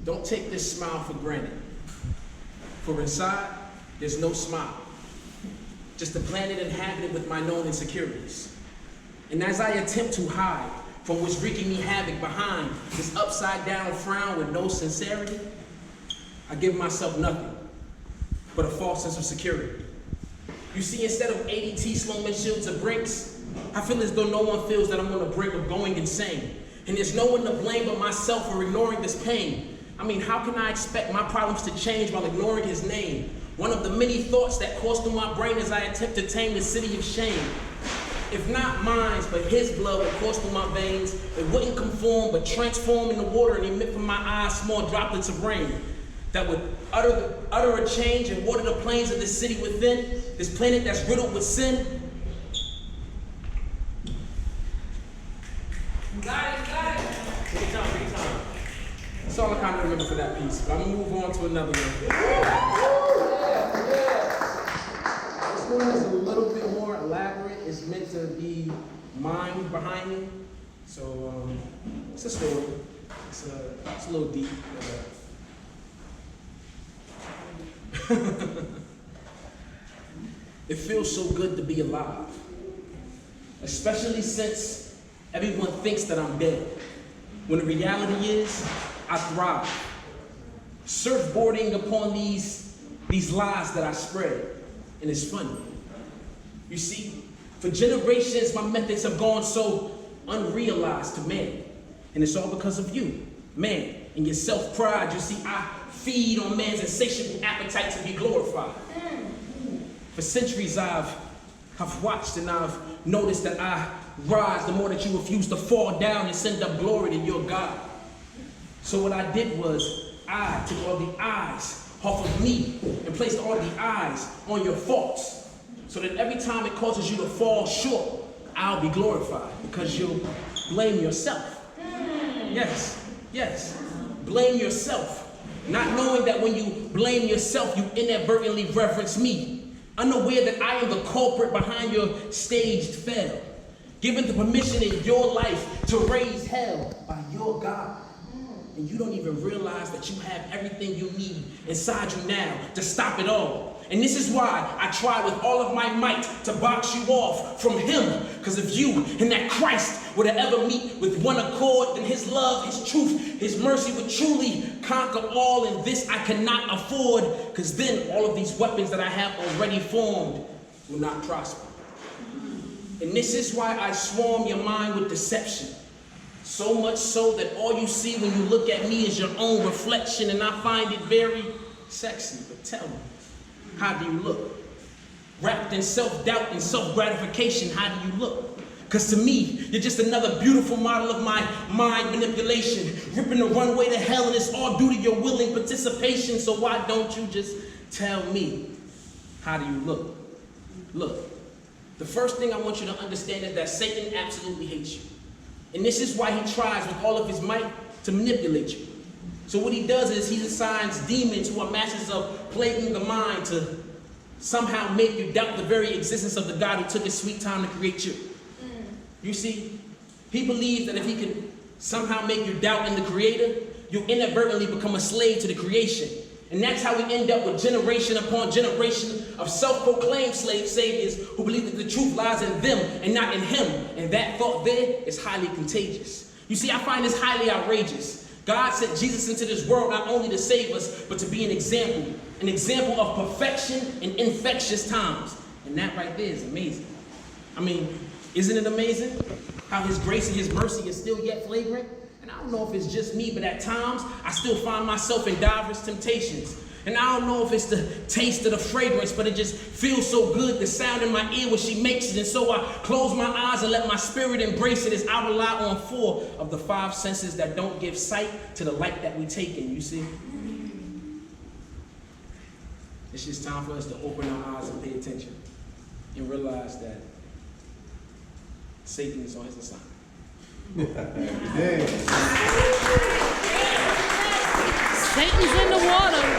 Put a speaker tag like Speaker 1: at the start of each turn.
Speaker 1: Don't take this smile for granted. For inside, there's no smile. Just a planet inhabited with my known insecurities. And as I attempt to hide from what's wreaking me havoc behind this upside down frown with no sincerity, I give myself nothing but a false sense of security. You see, instead of ADT, slow windshields, or brakes, I feel as though no one feels that I'm on the brink of going insane. And there's no one to blame but myself for ignoring this pain. I mean, how can I expect my problems to change while ignoring his name? One of the many thoughts that course through my brain as I attempt to tame the city of shame. If not mine, but his blood would course through my veins, it wouldn't conform but transform in the water and emit from my eyes small droplets of rain that would utter a change and water the plains of this city within, this planet that's riddled with sin.
Speaker 2: Got it.
Speaker 1: Take your time. That's all I kind of remember for that piece. But I'm gonna move on to another one. This one is a little bit more elaborate. It's meant to be mind behind it. So it's a story. It's a little deep. It feels so good to be alive, especially since everyone thinks that I'm dead, when the reality is I thrive, surfboarding upon these lies that I spread. And it's funny. You see, for generations my methods have gone so unrealized to man, and it's all because of you, man, and your self-pride. You see, I feed on man's insatiable appetite to be glorified. For centuries I've watched and I've noticed that I rise the more that you refuse to fall down and send up glory to your God. So what I did was I took all the eyes off of me and placed all the eyes on your faults, so that every time it causes you to fall short, I'll be glorified because you'll blame yourself. Yes, blame yourself. Not knowing that when you blame yourself, you inadvertently reverence me, unaware that I am the culprit behind your staged fail, given the permission in your life to raise hell by your God. And you don't even realize that you have everything you need inside you now to stop it all. And this is why I try with all of my might to box you off from him. Because if you and that Christ were to ever meet with one accord, then his love, his truth, his mercy would truly conquer all. And this I cannot afford, because then all of these weapons that I have already formed will not prosper. And this is why I swarm your mind with deception. So much so that all you see when you look at me is your own reflection, and I find it very sexy. But tell me, how do you look? Wrapped in self-doubt and self-gratification, how do you look? Because to me, you're just another beautiful model of my mind manipulation, ripping the runway to hell, and it's all due to your willing participation. So why don't you just tell me, how do you look? Look, the first thing I want you to understand is that Satan absolutely hates you. And this is why he tries with all of his might to manipulate you. So what he does is he assigns demons who are masters of plaguing the mind to somehow make you doubt the very existence of the God who took his sweet time to create you. You see, he believes that if he can somehow make you doubt in the Creator, you'll inadvertently become a slave to the creation. And that's how we end up with generation upon generation of self-proclaimed saviors who believe that the truth lies in them and not in him. And that thought there is highly contagious. You see, I find this highly outrageous. God sent Jesus into this world not only to save us, but to be an example of perfection in infectious times. And that right there is amazing. I mean, isn't it amazing how his grace and his mercy is still yet flagrant? And I don't know if it's just me, but at times I still find myself in diverse temptations. And I don't know if it's the taste of the fragrance, but it just feels so good, the sound in my ear when she makes it. And so I close my eyes and let my spirit embrace it as I rely on 4 of the 5 senses that don't give sight to the light that we take in, you see? It's just time for us to open our eyes and pay attention and realize that Satan is on his assignment.
Speaker 2: Satan's in the water.